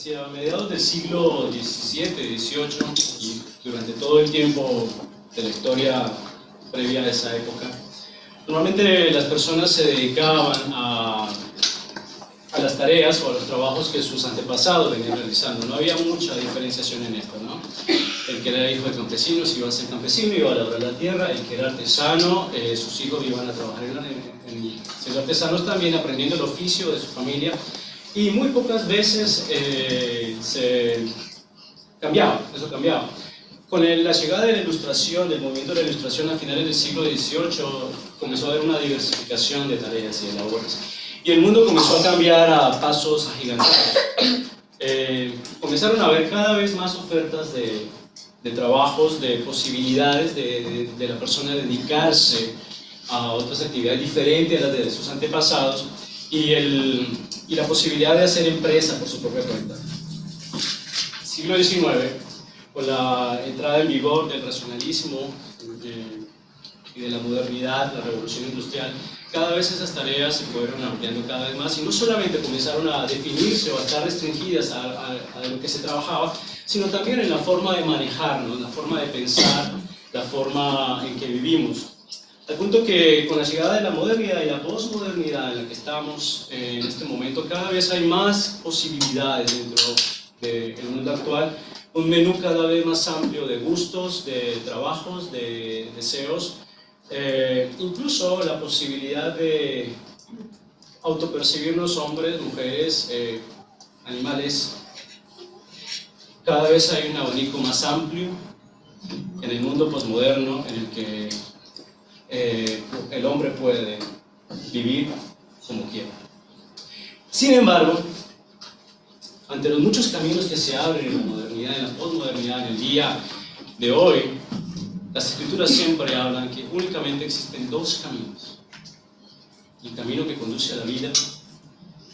Hacia mediados del siglo XVII, XVIII y durante todo el tiempo de la historia previa a esa época, normalmente las personas se dedicaban a las tareas o a los trabajos que sus antepasados venían realizando. No había mucha diferenciación en esto, ¿no? El que era hijo de campesinos iba a ser campesino, iba a labrar la tierra. El que era artesano, sus hijos iban a trabajar siendo artesanos también, aprendiendo el oficio de su familia. Y muy pocas veces eso cambiaba. Con la llegada de la Ilustración, del movimiento de la Ilustración a finales del siglo XVIII, comenzó a haber una diversificación de tareas y de labores. Y el mundo comenzó a cambiar a pasos agigantados. Comenzaron a haber cada vez más ofertas de trabajos, de posibilidades de la persona dedicarse a otras actividades diferentes a las de sus antepasados y la posibilidad de hacer empresa por su propia cuenta. Siglo XIX, con la entrada en vigor del racionalismo y de la modernidad, la revolución industrial, cada vez esas tareas se fueron ampliando cada vez más y no solamente comenzaron a definirse o a estar restringidas a lo que se trabajaba, sino también en la forma de manejarnos, la forma de pensar, la forma en que vivimos. Al punto que con la llegada de la modernidad y la posmodernidad en la que estamos en este momento, cada vez hay más posibilidades dentro del mundo actual, un menú cada vez más amplio de gustos, de trabajos, de deseos, incluso la posibilidad de autopercibirnos hombres, mujeres, animales. Cada vez hay un abanico más amplio en el mundo posmoderno en el que el hombre puede vivir como quiera. Sin embargo, ante los muchos caminos que se abren en la modernidad, en la posmodernidad, en el día de hoy, las escrituras siempre hablan que únicamente existen dos caminos: el camino que conduce a la vida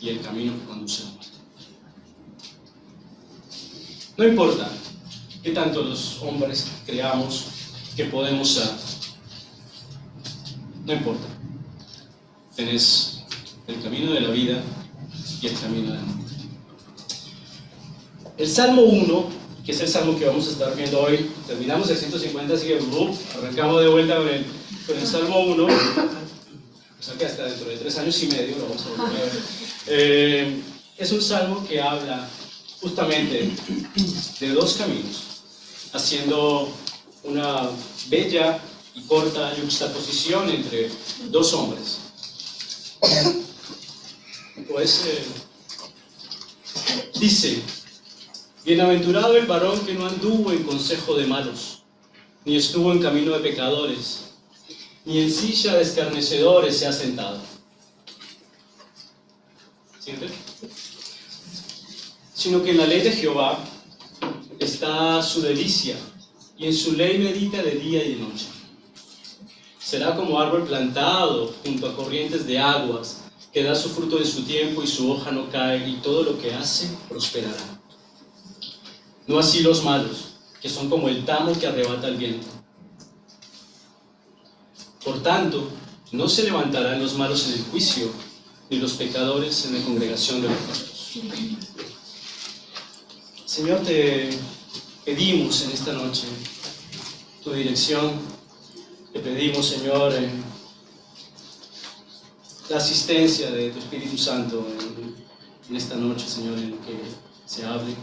y el camino que conduce a la muerte. No importa qué tanto los hombres creamos que podemos ser, no importa. Tenés el camino de la vida y el camino de la muerte. El Salmo 1, que es el salmo que vamos a estar viendo hoy, terminamos el 150, así que arrancamos de vuelta con el Salmo 1, o sea que hasta dentro de 3 años y medio lo vamos a volver a ver. Es un salmo que habla justamente de dos caminos, haciendo una bella y corta juxtaposición entre dos hombres. Pues dice: bienaventurado el varón que no anduvo en consejo de malos, ni estuvo en camino de pecadores, ni en silla de escarnecedores se ha sentado. ¿Sienten? Sino que en la ley de Jehová está su delicia, y en su ley medita de día y de noche. Será como árbol plantado junto a corrientes de aguas, que da su fruto en su tiempo y su hoja no cae, y todo lo que hace prosperará. No así los malos, que son como el tamo que arrebata el viento. Por tanto, no se levantarán los malos en el juicio, ni los pecadores en la congregación de los justos. Señor, te pedimos en esta noche tu dirección. Te pedimos, Señor, la asistencia de tu Espíritu Santo en esta noche, Señor, en lo que se hable.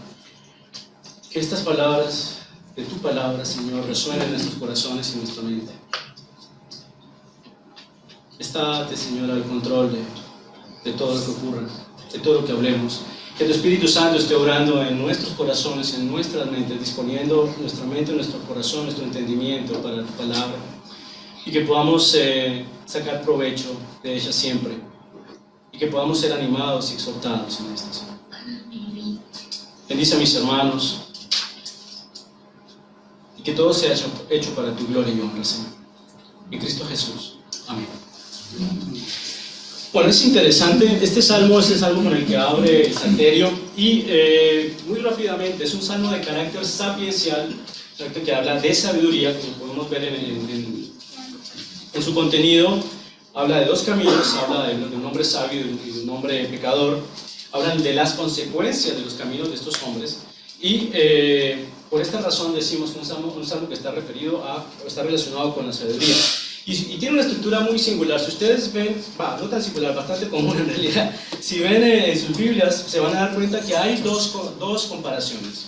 Que estas palabras de tu palabra, Señor, resuenen en nuestros corazones y en nuestra mente. Estate, Señor, al control de todo lo que ocurra, de todo lo que hablemos. Que tu Espíritu Santo esté obrando en nuestros corazones, en nuestras mentes, disponiendo nuestra mente, nuestro corazón, nuestro entendimiento para tu palabra. Y que podamos sacar provecho de ella siempre. Y que podamos ser animados y exhortados en esta semana. Bendice a mis hermanos. Y que todo sea hecho para tu gloria y honra, Señor. En Cristo Jesús. Amén. Bueno, es interesante. Este salmo es el salmo con el que abre el Salterio. Y muy rápidamente, es un salmo de carácter sapiencial, que habla de sabiduría, como podemos ver en su contenido. Habla de dos caminos, habla de un hombre sabio y de un hombre pecador. hablan de las consecuencias de los caminos de estos hombres, y por esta razón decimos que un salmo que está relacionado con la sabiduría. Y tiene una estructura muy singular. Si ustedes ven, no tan singular, bastante común en realidad, si ven en sus Biblias, se van a dar cuenta que hay dos comparaciones.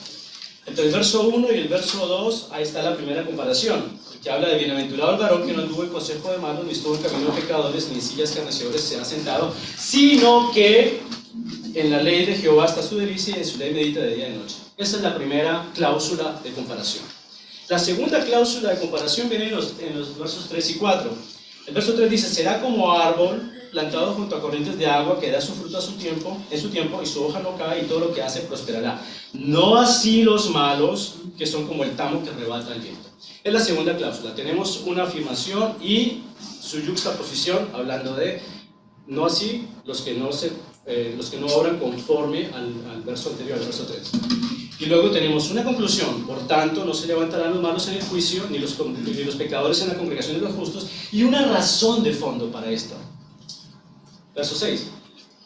Entre el verso 1 y el verso 2, ahí está la primera comparación, que habla de bienaventurado el varón que no anduvo en consejo de malos, ni estuvo en camino de pecadores, ni en sillas escarnecedores se ha sentado, sino que en la ley de Jehová está su delicia y en su ley medita de día y de noche. Esa es la primera cláusula de comparación. La segunda cláusula de comparación viene en los versos 3 y 4. El verso 3 dice: será como árbol plantado junto a corrientes de agua que da su fruto en su tiempo y su hoja no cae y todo lo que hace prosperará. No así los malos, que son como el tamo que arrebata el viento. Es la segunda cláusula. Tenemos una afirmación y su yuxtaposición hablando de no así los que no obran conforme al verso anterior, al verso 3. Y luego tenemos una conclusión: por tanto no se levantarán los malos en el juicio, ni los pecadores en la congregación de los justos, y una razón de fondo para esto. Verso 6: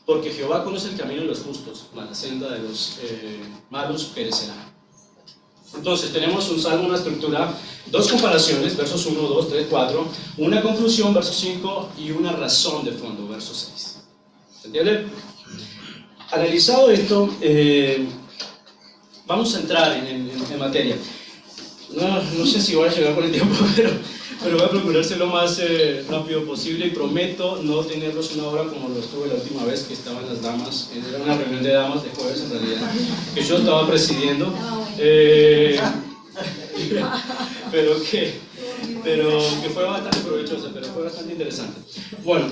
porque Jehová conoce el camino de los justos, mas la senda de los malos perecerá. Entonces tenemos un salmo, una estructura, dos comparaciones, versos 1, 2, 3, 4, una conclusión, verso 5, y una razón de fondo, verso 6. ¿Se entiende? Analizado esto, vamos a entrar en materia. No sé si voy a llegar con el tiempo, pero voy a procurar ser lo más rápido posible, y prometo no tenerlos una hora como lo estuve la última vez que estaban las damas. Era una reunión de damas de jueves en realidad, que yo estaba presidiendo, pero que fue bastante provechosa, pero fue bastante interesante. Bueno,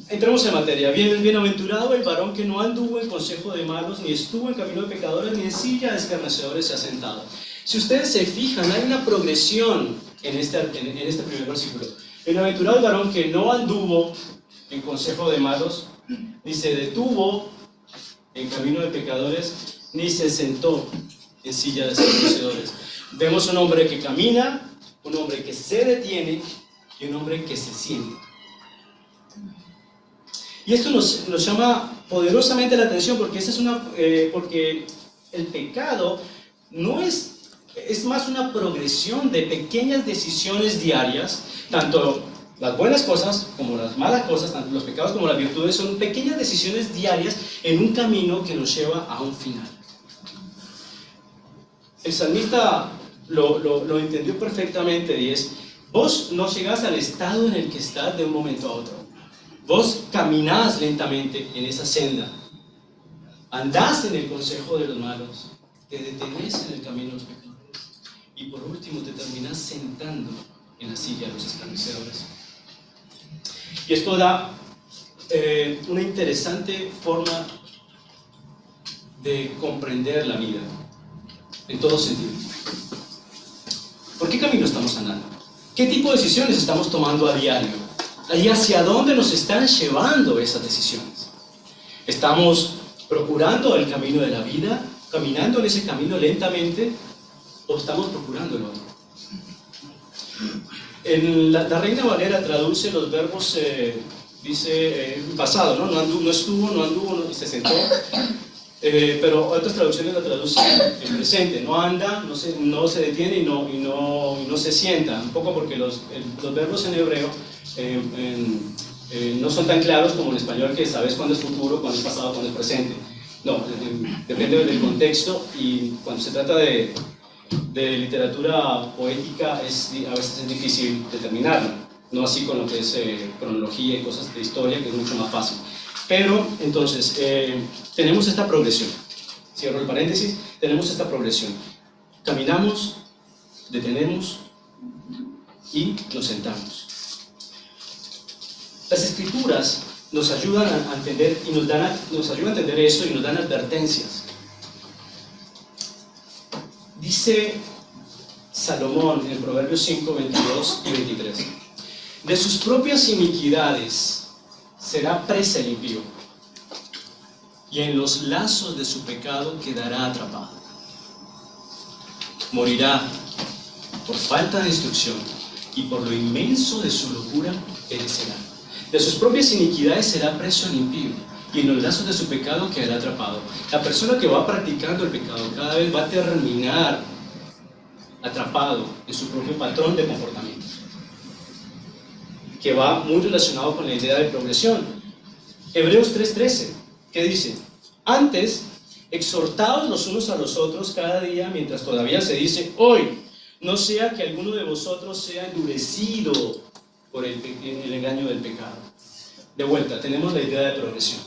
entremos en materia. Bienaventurado el varón que no anduvo en consejo de malos, ni estuvo en camino de pecadores, ni en silla de escarnecedores se ha sentado. Si ustedes se fijan, hay una progresión en este primer versículo. Bienaventurado el varón que no anduvo en consejo de malos, ni se detuvo en camino de pecadores, ni se sentó en silla de escarnecedores. Vemos un hombre que camina, un hombre que se detiene y un hombre que se siente. Y esto nos llama poderosamente la atención, porque porque el pecado no es más una progresión de pequeñas decisiones diarias. Tanto las buenas cosas como las malas cosas, tanto los pecados como las virtudes, son pequeñas decisiones diarias en un camino que nos lleva a un final. El salmista lo entendió perfectamente, y es: vos no llegás al estado en el que estás de un momento a otro. Vos caminás lentamente en esa senda, andás en el consejo de los malos, te detenés en el camino de los pecadores, y por último te terminás sentando en la silla de los escarnecedores. Y esto da una interesante forma de comprender la vida, en todo sentido. ¿Por qué camino estamos andando? ¿Qué tipo de decisiones estamos tomando a diario? ¿Y hacia dónde nos están llevando esas decisiones? ¿Estamos procurando el camino de la vida, caminando en ese camino lentamente, o estamos procurando el otro? La Reina Valera traduce los verbos, dice pasado, ¿no? No estuvo, no anduvo, se sentó. Pero otras traducciones la traducen en presente: no anda, no se detiene y no se sienta. Un poco porque los verbos en hebreo no son tan claros como en español, que sabes cuándo es futuro, cuándo es pasado, cuándo es presente. No, depende del contexto, y cuando se trata de literatura poética a veces es difícil determinarlo, no así con lo que es cronología y cosas de historia, que es mucho más fácil. Pero entonces tenemos esta progresión, cierro el paréntesis, tenemos esta progresión: caminamos, detenemos y nos sentamos. Las Escrituras nos ayudan a entender y nos ayudan a entender eso, y nos dan advertencias. Dice Salomón en Proverbios 5, 22 y 23: de sus propias iniquidades será presa el impío, y en los lazos de su pecado quedará atrapado. Morirá por falta de instrucción, y por lo inmenso de su locura perecerá. De sus propias iniquidades será preso el impío, y en los lazos de su pecado quedará atrapado. La persona que va practicando el pecado cada vez va a terminar atrapado en su propio patrón de comportamiento, que va muy relacionado con la idea de progresión. Hebreos 3:13, ¿qué dice? Antes, exhortaos los unos a los otros cada día, mientras todavía se dice hoy, no sea que alguno de vosotros sea endurecido por el engaño del pecado. De vuelta, tenemos la idea de progresión.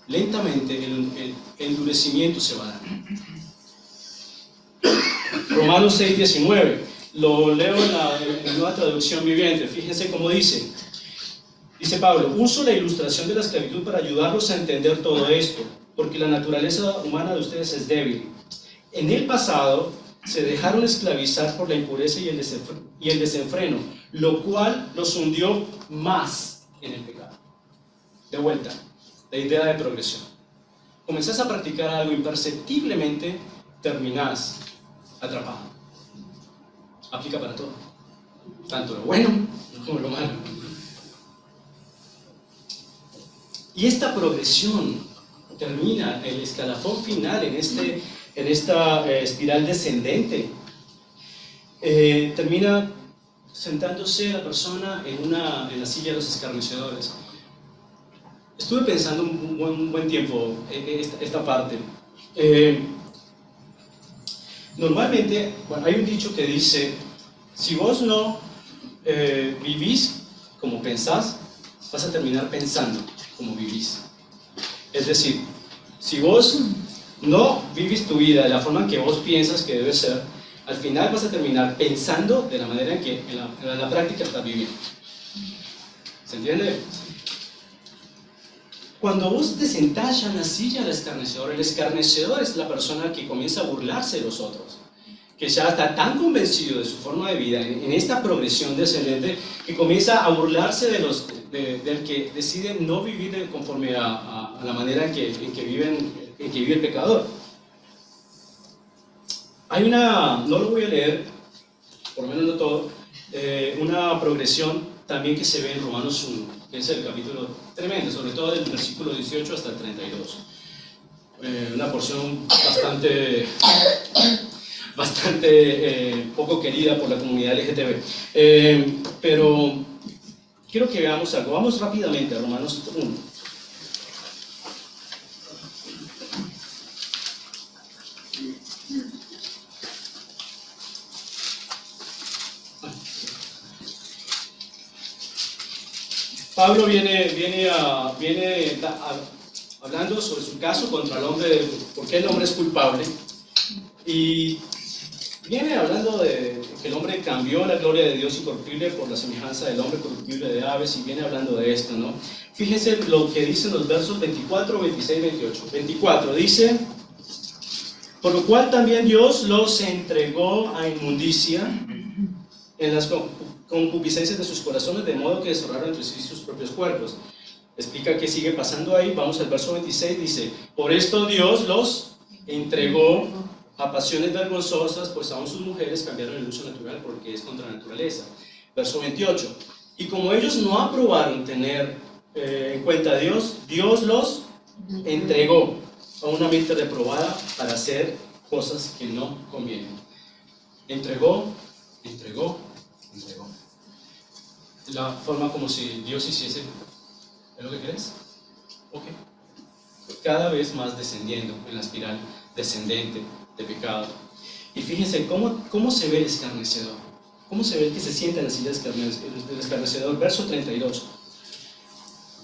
Lentamente el endurecimiento se va a dar. Romanos 6:19, lo leo en la Nueva Traducción Viviente. Fíjense cómo dice. Dice Pablo: uso la ilustración de la esclavitud para ayudarlos a entender todo esto, porque la naturaleza humana de ustedes es débil. En el pasado se dejaron esclavizar por la impureza y el desenfreno, lo cual los hundió más en el pecado. De vuelta, la idea de progresión. Comenzás a practicar algo, imperceptiblemente terminás atrapado. Aplica para todo, tanto lo bueno como lo malo. Y esta progresión termina el escalafón final en esta espiral descendente. Termina sentándose la persona en la silla de los escarnecedores. Estuve pensando un buen tiempo esta parte. Normalmente, bueno, hay un dicho que dice: si vos no vivís como pensás, vas a terminar pensando como vivís. Es decir, si vos no vivís tu vida de la forma en que vos piensas que debe ser, al final vas a terminar pensando de la manera en que en la práctica estás viviendo. ¿Se entiende? Cuando vos te sentás ya en la silla del escarnecedor, el escarnecedor es la persona que comienza a burlarse de los otros, que ya está tan convencido de su forma de vida, en esta progresión descendente, que comienza a burlarse del que decide no vivir conforme a la manera en que vive el pecador. Hay no lo voy a leer, por lo menos no todo, una progresión también que se ve en Romanos 1, que es el capítulo tremendo, sobre todo del versículo 18 hasta el 32. Una porción bastante poco querida por la comunidad LGTB. Pero quiero que veamos algo. Vamos rápidamente a Romanos 1. Pablo viene hablando sobre su caso contra el hombre, por qué el hombre es culpable, y viene hablando de que el hombre cambió la gloria de Dios incorruptible por la semejanza del hombre corruptible de aves, y viene hablando de esto, ¿no? Fíjense lo que dicen los versos 24, 26, 28. 24 dice: por lo cual también Dios los entregó a inmundicia en las concupiscencias de sus corazones, de modo que desarrollaron entre sí sus propios cuerpos. Explica qué sigue pasando ahí. Vamos al verso 26, dice: por esto Dios los entregó a pasiones vergonzosas, pues aún sus mujeres cambiaron el uso natural porque es contra la naturaleza. Verso 28, y como ellos no aprobaron tener en cuenta a Dios, Dios los entregó a una mente reprobada para hacer cosas que no convienen. Entregó. La forma como si Dios hiciese: ¿es lo que crees? Ok. Cada vez más descendiendo en la espiral descendente de pecado. Y fíjense cómo se ve el escarnecedor. ¿Cómo se ve el que se sienta en la silla del escarnecedor? Verso 32.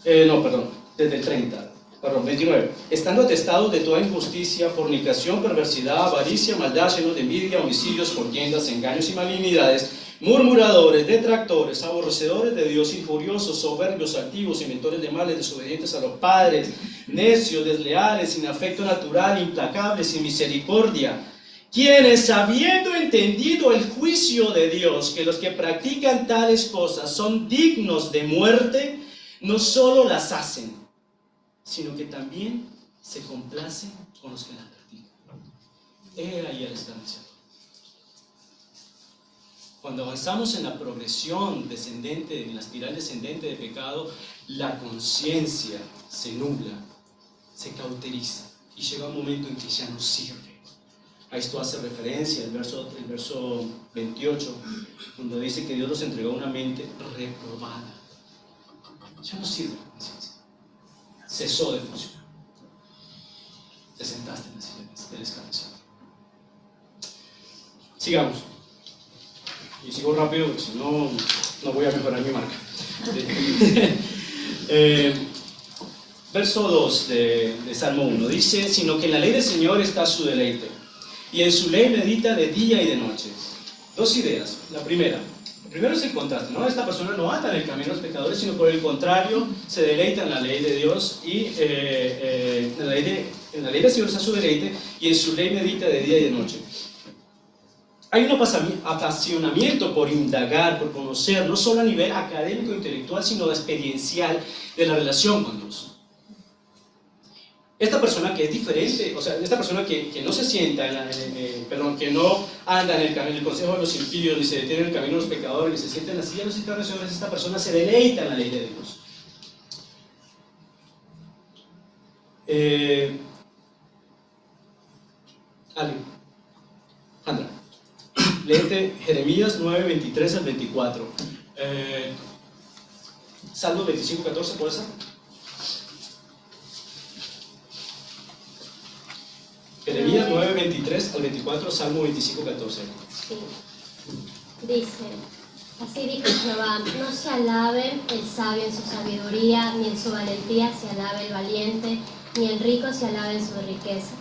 Desde el 30. 29. Estando atestados de toda injusticia, fornicación, perversidad, avaricia, maldad, llenos de envidia, homicidios, contiendas, engaños y malignidades, murmuradores, detractores, aborrecedores de Dios, injuriosos, soberbios, altivos, inventores de males, desobedientes a los padres, necios, desleales, sin afecto natural, implacables, sin misericordia, quienes, habiendo entendido el juicio de Dios, que los que practican tales cosas son dignos de muerte, no solo las hacen, sino que también se complacen con los que las practican. He ahí el escarnecedor. Cuando avanzamos en la progresión descendente, en la espiral descendente de pecado, la conciencia se nubla, se cauteriza y llega un momento en que ya no sirve. A esto hace referencia el verso 28, cuando dice que Dios nos entregó una mente reprobada. Ya no sirve la conciencia, cesó de funcionar. Te sentaste en la silla del descanso. Sigamos. Y sigo rápido porque si no, no voy a mejorar mi marca. Verso 2 de Salmo 1 dice: sino que en la ley del Señor está su deleite, y en su ley medita de día y de noche. Dos ideas. La primera es el contraste, ¿no? Esta persona no anda en el camino de los pecadores, sino por el contrario, se deleita en la ley de Dios, y en la ley del Señor está su deleite, y en su ley medita de día y de noche. Hay un apasionamiento por indagar, por conocer, no solo a nivel académico e intelectual, sino experiencial de la relación con Dios. Esta persona que es diferente, o sea, esta persona que no se sienta, que no anda en el camino, el consejo de los impíos, ni se detiene en el camino de los pecadores, ni se sienta en la silla de los internacionales, esta persona se deleita en la ley de Dios. Andra, léete Jeremías 9, 23 al 24. Salmo 25, 14, ¿puede ser? Jeremías 9, 23 al 24, Salmo 25, 14. Sí. Dice: así dijo Jehová, no se alabe el sabio en su sabiduría, ni en su valentía se alabe el valiente, ni el rico se alabe en sus riquezas.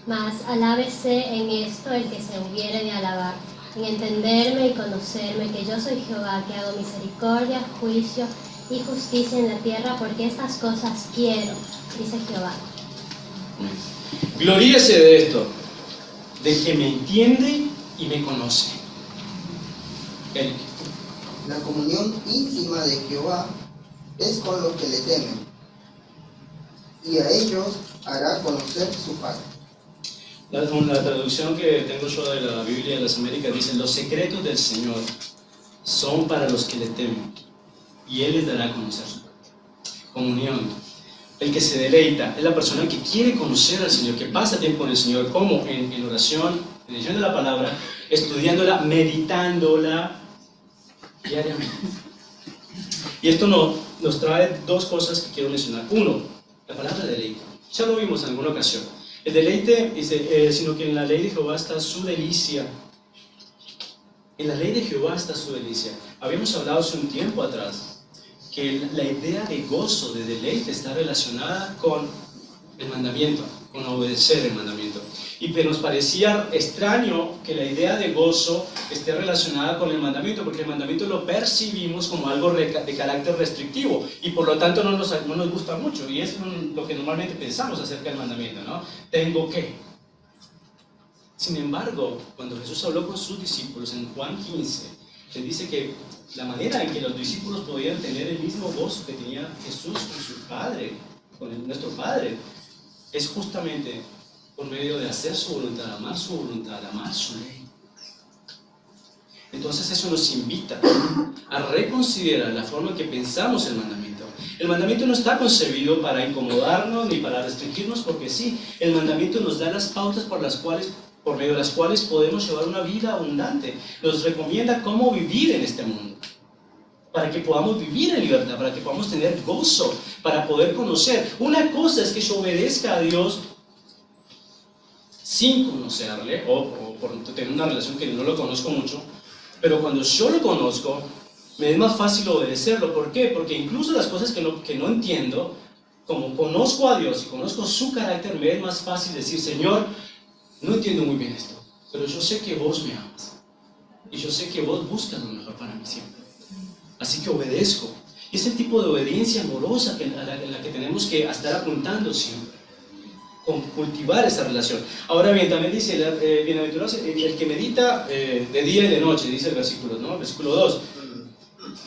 Mas alábese en esto el que se hubiere de alabar, en entenderme y conocerme, que yo soy Jehová, que hago misericordia, juicio y justicia en la tierra, porque estas cosas quiero, dice Jehová. Gloríese de esto, de que me entiende y me conoce. Eric. La comunión íntima de Jehová es con los que le temen, y a ellos hará conocer su paz. La traducción que tengo yo de la Biblia de las Américas dice: los secretos del Señor son para los que le temen, y Él les dará a conocer su paz. Comunión. El que se deleita es la persona que quiere conocer al Señor, que pasa tiempo con el Señor, como en oración, en leyendo la palabra, estudiándola, meditándola diariamente. Y esto nos trae dos cosas que quiero mencionar. Uno, la palabra deleite. Ya lo vimos en alguna ocasión. El deleite dice, sino que en la ley de Jehová está su delicia. En la ley de Jehová está su delicia. Habíamos hablado hace un tiempo atrás que la idea de gozo, de deleite, está relacionada con el mandamiento, con obedecer el mandamiento. Pero nos parecía extraño que la idea de gozo esté relacionada con el mandamiento, porque el mandamiento lo percibimos como algo de carácter restrictivo, y por lo tanto no nos gusta mucho, y es lo que normalmente pensamos acerca del mandamiento, ¿no? Tengo que. Sin embargo, cuando Jesús habló con sus discípulos en Juan 15, les dice que la manera en que los discípulos podían tener el mismo gozo que tenía Jesús con su Padre, con nuestro Padre, es justamente por medio de hacer su voluntad, amar su ley. Entonces eso nos invita a reconsiderar la forma en que pensamos el mandamiento. El mandamiento no está concebido para incomodarnos ni para restringirnos, porque sí, el mandamiento nos da las pautas por medio de las cuales podemos llevar una vida abundante. Nos recomienda cómo vivir en este mundo, para que podamos vivir en libertad, para que podamos tener gozo, para poder conocer. Una cosa es que yo obedezca a Dios sin conocerle, o por tener una relación que no lo conozco mucho, pero cuando yo lo conozco, me es más fácil obedecerlo. ¿Por qué? Porque incluso las cosas que no entiendo, como conozco a Dios y conozco su carácter, me es más fácil decir: Señor, no entiendo muy bien esto, pero yo sé que vos me amas, y yo sé que vos buscas lo mejor para mí siempre. Así que obedezco. Y es el tipo de obediencia amorosa en la que tenemos que estar apuntando siempre, con cultivar esa relación. Ahora bien, también dice, bienaventurado el que medita de día y de noche, dice el versículo, ¿no? Versículo 2.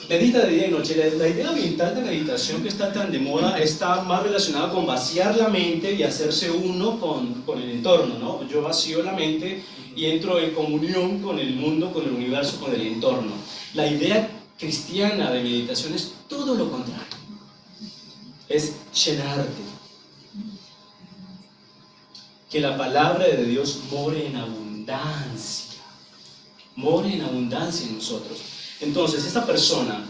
Medita de día y noche. La idea ambiental de meditación que está tan de moda está más relacionada con vaciar la mente y hacerse uno con el entorno, ¿no? Yo vacío la mente y entro en comunión con el mundo, con el universo, con el entorno. La idea cristiana de meditación es todo lo contrario. Es llenarte. Que la palabra de Dios more en abundancia. More en abundancia en nosotros. Entonces, esta persona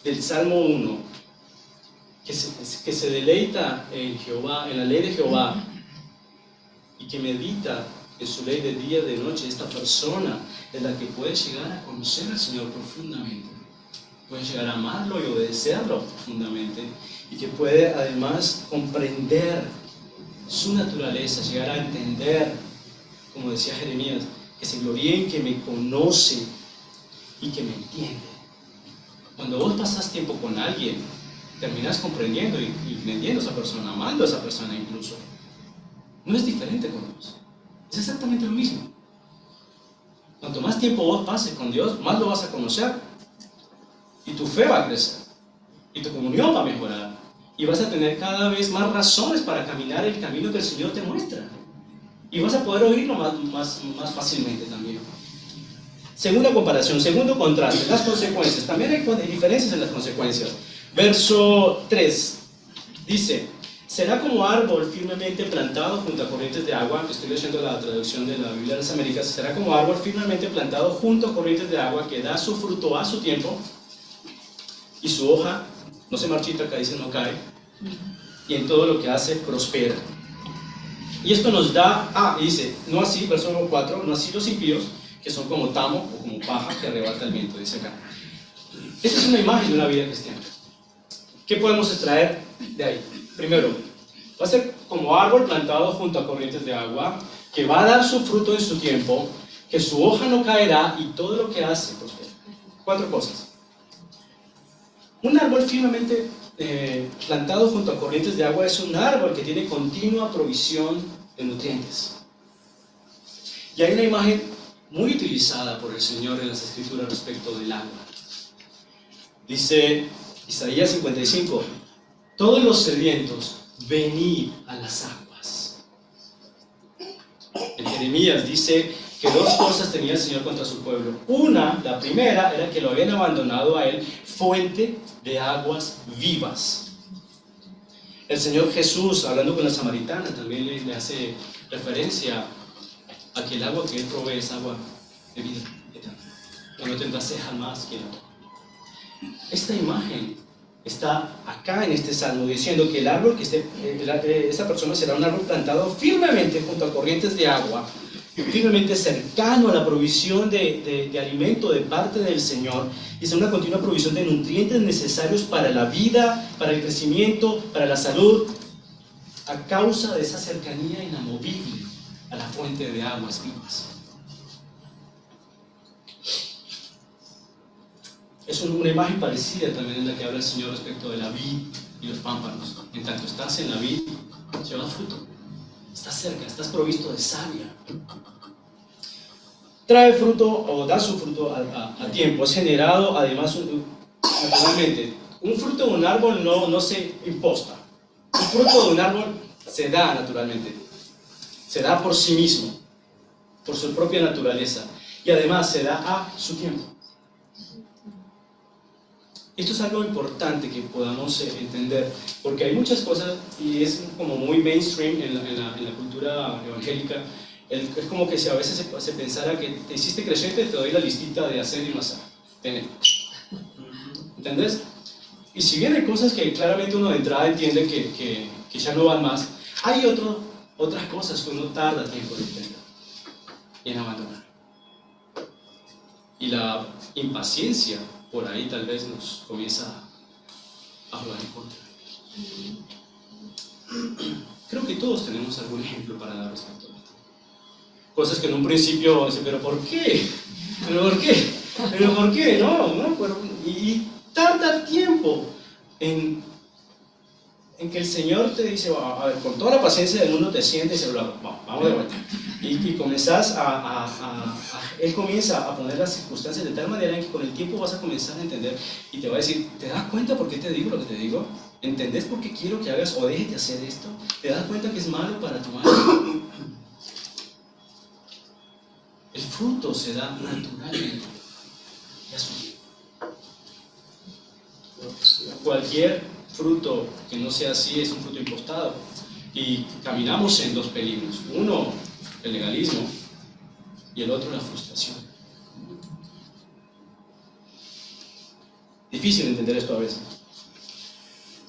del Salmo 1, que se deleita en Jehová, en la ley de Jehová, y que medita en su ley de día y de noche, esta persona es la que puede llegar a conocer al Señor profundamente, puede llegar a amarlo y obedecerlo profundamente, y que puede además comprender su naturaleza, llegar a entender, como decía Jeremías, que se gloríe en que me conoce y que me entiende. Cuando vos pasás tiempo con alguien, terminás comprendiendo y entendiendo a esa persona, amando a esa persona incluso. No es diferente con Dios, es exactamente lo mismo. Cuanto más tiempo vos pases con Dios, más lo vas a conocer, y tu fe va a crecer, y tu comunión va a mejorar, y vas a tener cada vez más razones para caminar el camino que el Señor te muestra, y vas a poder oírlo más fácilmente también. Segunda comparación, segundo contraste, las consecuencias. También hay diferencias en las consecuencias. Verso 3 dice: será como árbol firmemente plantado junto a corrientes de agua. Estoy leyendo la traducción de la Biblia de las Américas. Será como árbol firmemente plantado junto a corrientes de agua, que da su fruto a su tiempo, y su hoja no se marchita, acá dice no cae, y en todo lo que hace prospera. Y esto nos da, dice, no así, verso 4, no así los impíos, que son como tamo o como paja que arrebata el viento, dice acá. Esta es una imagen de una vida cristiana. ¿Qué podemos extraer de ahí? Primero, va a ser como árbol plantado junto a corrientes de agua, que va a dar su fruto en su tiempo, que su hoja no caerá y todo lo que hace prospera. 4 cosas. Un árbol firmemente plantado junto a corrientes de agua es un árbol que tiene continua provisión de nutrientes. Y hay una imagen muy utilizada por el Señor en las Escrituras respecto del agua. Dice Isaías 55: todos los sedientos, venid a las aguas. En Jeremías dice que 2 cosas tenía el Señor contra su pueblo. La primera, era que lo habían abandonado a Él, fuente de aguas vivas. El Señor Jesús, hablando con la samaritana, también le hace referencia a que el agua que Él provee es agua de vida eterna, que no tendrá sed jamás quien la tome. Esta imagen está acá en este salmo, diciendo que el árbol esa persona será un árbol plantado firmemente junto a corrientes de agua, firmemente cercano a la provisión de alimento de parte del Señor, y es una continua provisión de nutrientes necesarios para la vida, para el crecimiento, para la salud, a causa de esa cercanía inamovible a la fuente de aguas vivas. Es una imagen parecida también en la que habla el Señor respecto de la vid y los pámpanos. En tanto estás en la vid, llevas fruto, estás cerca, estás provisto de savia. Trae fruto o da su fruto a tiempo. Es generado además naturalmente. Un fruto de un árbol no se imposta. Un fruto de un árbol se da naturalmente. Se da por sí mismo, por su propia naturaleza. Y además se da a su tiempo. Esto es algo importante que podamos entender, porque hay muchas cosas, y es como muy mainstream en la cultura evangélica. Es como que si a veces se pensara que te hiciste creyente, te doy la listita de hacer y no hacer. ¿Entendés? Y si bien hay cosas que claramente uno de entrada entiende que ya no van más, hay otras cosas que uno tarda tiempo en entender y en abandonar. Y la impaciencia por ahí tal vez nos comienza a jugar en contra. Creo que todos tenemos algún ejemplo para dar respecto a esto. Cosas que en un principio dicen, ¿pero por qué? ¿Pero por qué? ¿Pero por qué? No, y tarda tiempo en que el Señor te dice, a ver, con toda la paciencia del mundo te sientes y dice, vamos de vuelta. Y comenzás Él comienza a poner las circunstancias de tal manera en que con el tiempo vas a comenzar a entender y te va a decir, ¿te das cuenta por qué te digo lo que te digo? ¿Entendés por qué quiero que hagas o dejes de hacer esto? ¿Te das cuenta que es malo para tu alma? El fruto se da naturalmente. Cualquier fruto que no sea así es un fruto impostado. Y caminamos en dos peligros. Uno, el legalismo, y el otro, la frustración. Difícil entender esto a veces.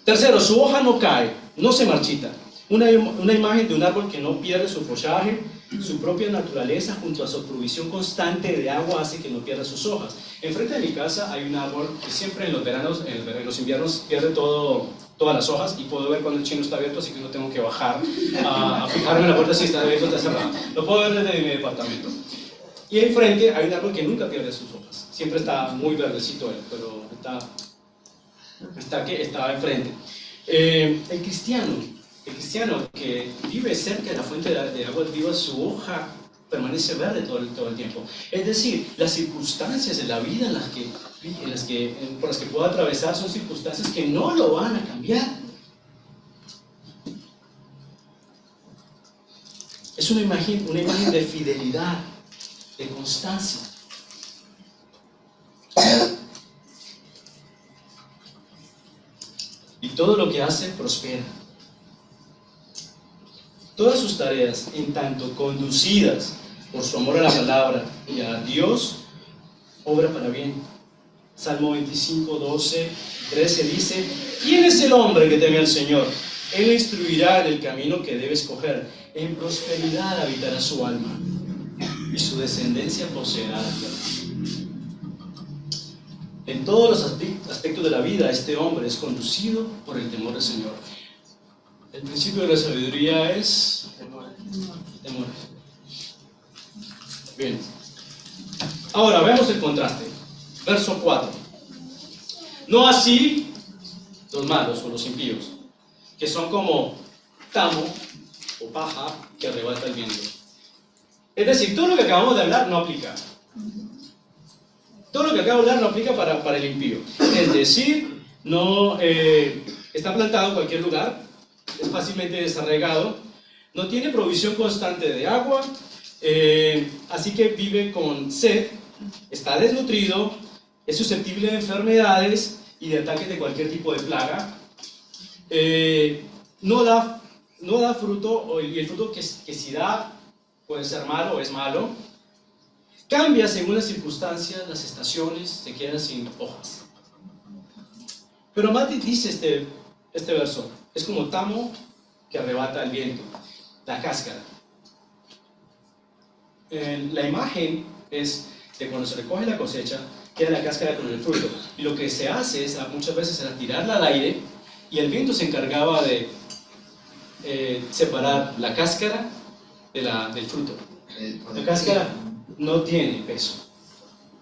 Tercero, su hoja no cae, no se marchita. Una imagen de un árbol que no pierde su follaje, su propia naturaleza, junto a su provisión constante de agua, hace que no pierda sus hojas. Enfrente de mi casa hay un árbol que siempre en los veranos, en los inviernos, pierde todas las hojas, y puedo ver cuando el chino está abierto, así que no tengo que bajar a fijarme en la puerta si está abierto o está cerrado. Lo puedo ver desde mi departamento. Y enfrente hay un árbol que nunca pierde sus hojas. Siempre está muy verdecito él, pero está enfrente. El cristiano que vive cerca de la fuente de agua viva, su hoja permanece verde todo el tiempo. Es decir, las circunstancias de la vida por las que pueda atravesar son circunstancias que no lo van a cambiar. Es una imagen de fidelidad, de constancia. Y todo lo que hace prospera. Todas sus tareas, en tanto conducidas por su amor a la palabra y a Dios, obra para bien. Salmo 25, 12, 13 dice: ¿quién es el hombre que teme al Señor? Él le instruirá en el camino que debe escoger. En prosperidad habitará su alma, y su descendencia poseerá la tierra. En todos los aspectos de la vida, este hombre es conducido por el temor del Señor. El principio de la sabiduría es temor. Bien. Ahora veamos el contraste. Verso 4. No así los malos o los impíos, que son como tamo o paja que arrebata el viento. Es decir, todo lo que acabamos de hablar no aplica. Todo lo que acabo de hablar no aplica para el impío. Es decir, no está plantado en cualquier lugar, es fácilmente desarraigado, no tiene provisión constante de agua, así que vive con sed, está desnutrido, es susceptible de enfermedades y de ataques de cualquier tipo de plaga, no da fruto, y el fruto que si da puede ser malo o es malo, cambia según las circunstancias, las estaciones, se queda sin hojas. Pero Mati dice este verso: es como tamo que arrebata el viento, la cáscara. La imagen es de cuando se recoge la cosecha, queda la cáscara con el fruto. Y lo que se hace muchas veces era tirarla al aire, y el viento se encargaba de separar la cáscara del fruto. La cáscara no tiene peso,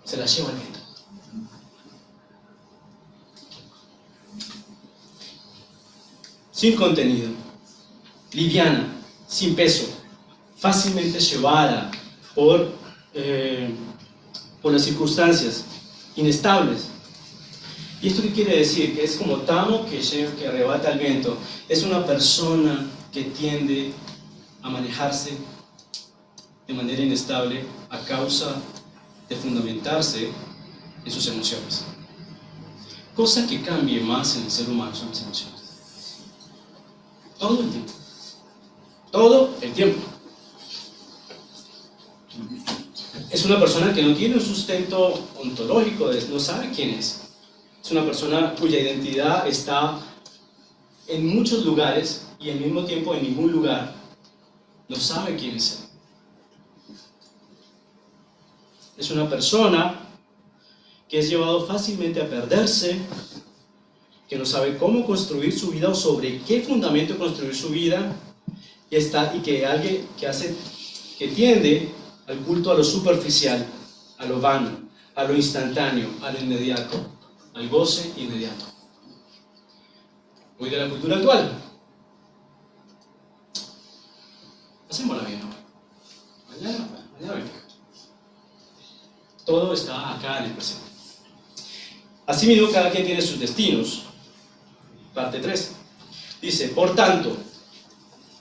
se la lleva el viento. Sin contenido, liviana, sin peso, fácilmente llevada por las circunstancias, inestables. ¿Y esto qué quiere decir? Que es como tamo que arrebata el viento. Es una persona que tiende a manejarse de manera inestable a causa de fundamentarse en sus emociones. Cosa que cambie más en el ser humano son las emociones. Todo el tiempo. Todo el tiempo. Es una persona que no tiene un sustento ontológico, no sabe quién es. Es una persona cuya identidad está en muchos lugares y al mismo tiempo en ningún lugar. No sabe quién es él. Es una persona que es llevado fácilmente a perderse, que no sabe cómo construir su vida o sobre qué fundamento construir su vida, y que tiende al culto a lo superficial, a lo vano, a lo instantáneo, a lo inmediato, al goce inmediato. Muy de la cultura actual. Hacémosla bien, ¿no? Mañana venga. Todo está acá en el presente. Asimismo, cada quien tiene sus destinos. Parte 3. Dice: por tanto,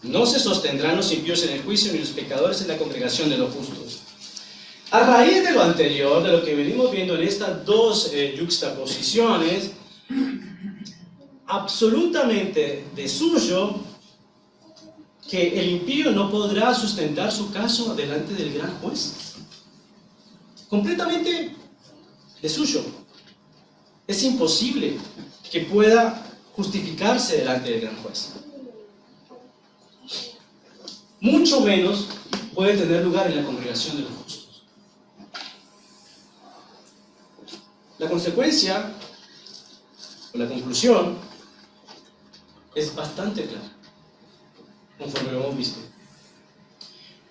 no se sostendrán los impíos en el juicio, ni los pecadores en la congregación de los justos. A raíz de lo anterior, de lo que venimos viendo en estas dos yuxtaposiciones, absolutamente de suyo que el impío no podrá sustentar su caso delante del gran juez. Completamente de suyo. Es imposible que pueda justificarse delante del gran juez. Mucho menos puede tener lugar en la congregación de los justos. La consecuencia, o la conclusión, es bastante clara, conforme lo hemos visto.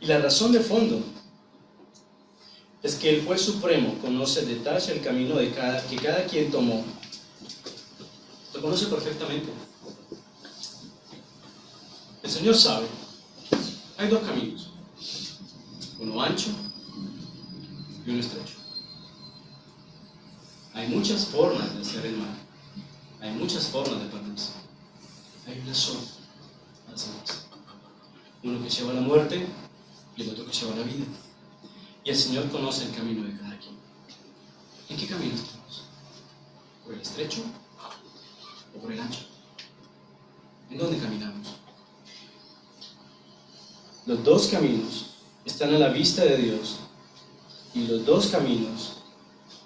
Y la razón de fondo es que el juez supremo conoce el detalle, el camino que cada quien tomó. Lo conoce perfectamente. El Señor sabe. Hay dos caminos, uno ancho y uno estrecho. Hay muchas formas de hacer el mal, hay muchas formas de perderse. Hay una sola para hacer más. Uno que lleva a la muerte y el otro que lleva a la vida. Y el Señor conoce el camino de cada quien. ¿En qué camino estamos? ¿Por el estrecho o por el ancho? ¿En dónde caminamos? Los dos caminos están a la vista de Dios y los dos caminos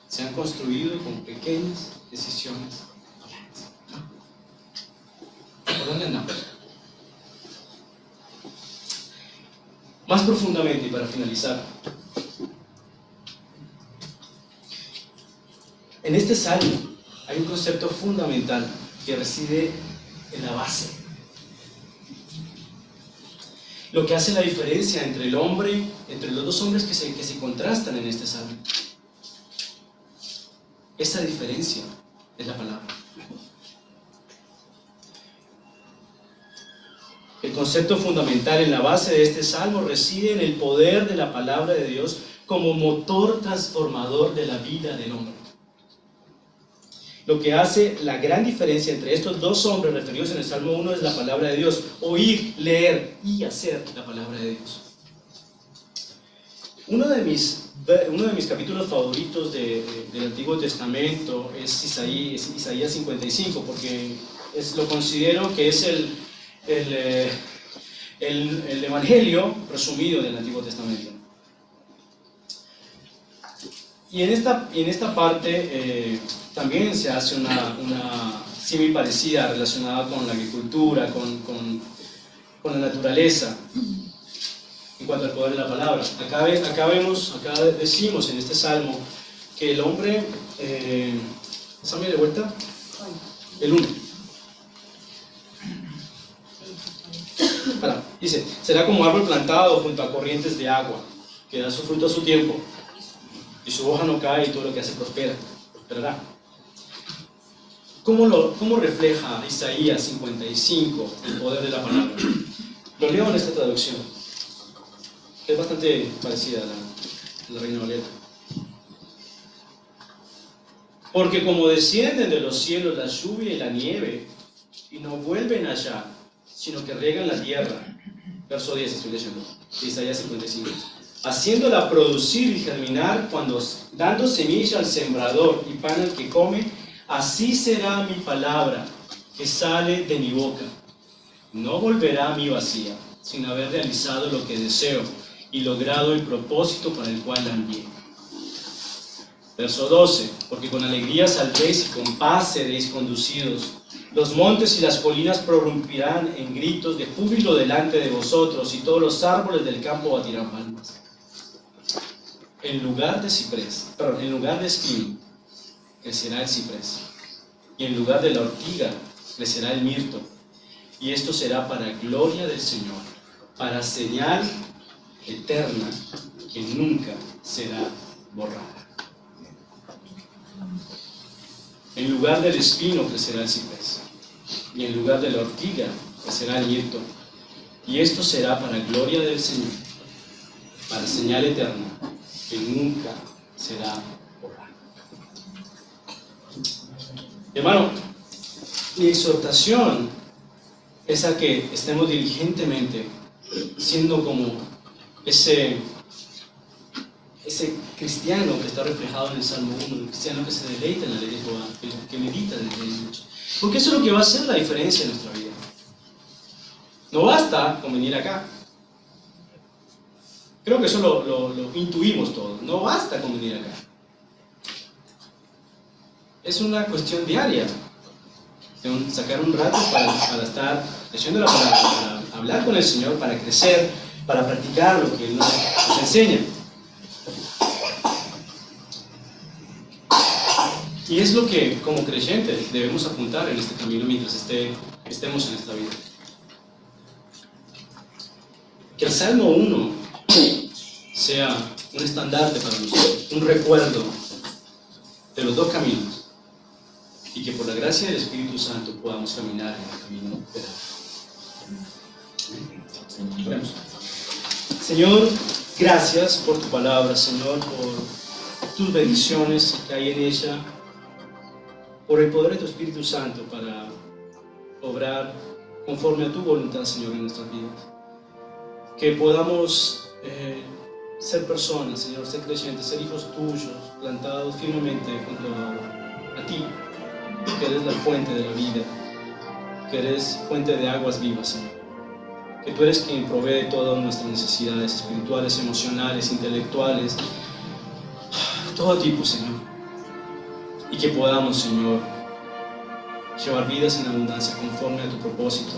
se han construido con pequeñas decisiones. ¿Por dónde andamos? Más profundamente y para finalizar, en este salmo hay un concepto fundamental que reside en la base. Lo que hace la diferencia entre el hombre, entre los dos hombres que se contrastan en este salmo. Esa diferencia es la palabra. El concepto fundamental en la base de este salmo reside en el poder de la palabra de Dios como motor transformador de la vida del hombre. Lo que hace la gran diferencia entre estos dos hombres referidos en el Salmo 1 es la palabra de Dios. Oír, leer y hacer la palabra de Dios. Uno de mis capítulos favoritos del Antiguo Testamento es Isaías 55, porque lo considero que es el evangelio resumido del Antiguo Testamento. Y en esta parte también se hace una símil parecida relacionada con la agricultura, con la naturaleza, en cuanto al poder de la palabra. Acá decimos en este salmo que el hombre, ¿pásame de vuelta? El 1. Dice, será como árbol plantado junto a corrientes de agua, que da su fruto a su tiempo, y su hoja no cae y todo lo que hace prosperará. ¿Cómo refleja Isaías 55 el poder de la palabra? Lo leo en esta traducción. Es bastante parecida a la Reina Valera. Porque como descienden de los cielos la lluvia y la nieve, y no vuelven allá, sino que riegan la tierra. Verso 10 estoy leyendo, de Isaías 55. Haciéndola producir y germinar, dando semilla al sembrador y pan al que come, así será mi palabra que sale de mi boca. No volverá a mí vacía, sin haber realizado lo que deseo y logrado el propósito para el cual la envié. Verso 12. Porque con alegría saldréis y con paz seréis conducidos. Los montes y las colinas prorrumpirán en gritos de júbilo delante de vosotros, y todos los árboles del campo batirán palmas. En lugar de espino, crecerá el ciprés, y en lugar de la ortiga, crecerá el mirto. Y esto será para gloria del Señor, para señal eterna que nunca será borrada. En lugar del espino crecerá el ciprés, y en lugar de la ortiga crecerá el mirto. Y esto será para gloria del Señor, para señal eterna que nunca será borrada. Hermano, mi exhortación es a que estemos diligentemente siendo como ese cristiano que está reflejado en el Salmo 1, el cristiano que se deleita en la ley de Jehová, que medita en la ley de Dios. Porque eso es lo que va a hacer la diferencia en nuestra vida. No basta con venir acá. Creo que eso lo intuimos todos. No basta con venir acá. Es una cuestión diaria. Sacar un rato para estar leyendo la palabra, para hablar con el Señor, para crecer, para practicar lo que Él nos enseña. Y es lo que como creyentes debemos apuntar en este camino mientras estemos en esta vida. Que el Salmo 1 sea un estandarte para nosotros, un recuerdo de los dos caminos, y que por la gracia del Espíritu Santo podamos caminar en el camino de la vida. Señor, gracias por tu palabra, Señor, por tus bendiciones que hay en ella, por el poder de tu Espíritu Santo para obrar conforme a tu voluntad, Señor, en nuestras vidas. Que podamos ser personas, Señor, ser creyentes, ser hijos tuyos, plantados firmemente junto a ti, que eres la fuente de la vida, que eres fuente de aguas vivas, Señor. Que tú eres quien provee todas nuestras necesidades espirituales, emocionales, intelectuales, todo tipo, Señor. Y que podamos, Señor, llevar vidas en abundancia conforme a tu propósito.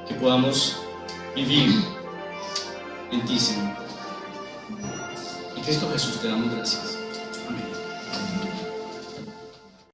Que podamos vivir en ti, Señor. En Cristo Jesús te damos gracias.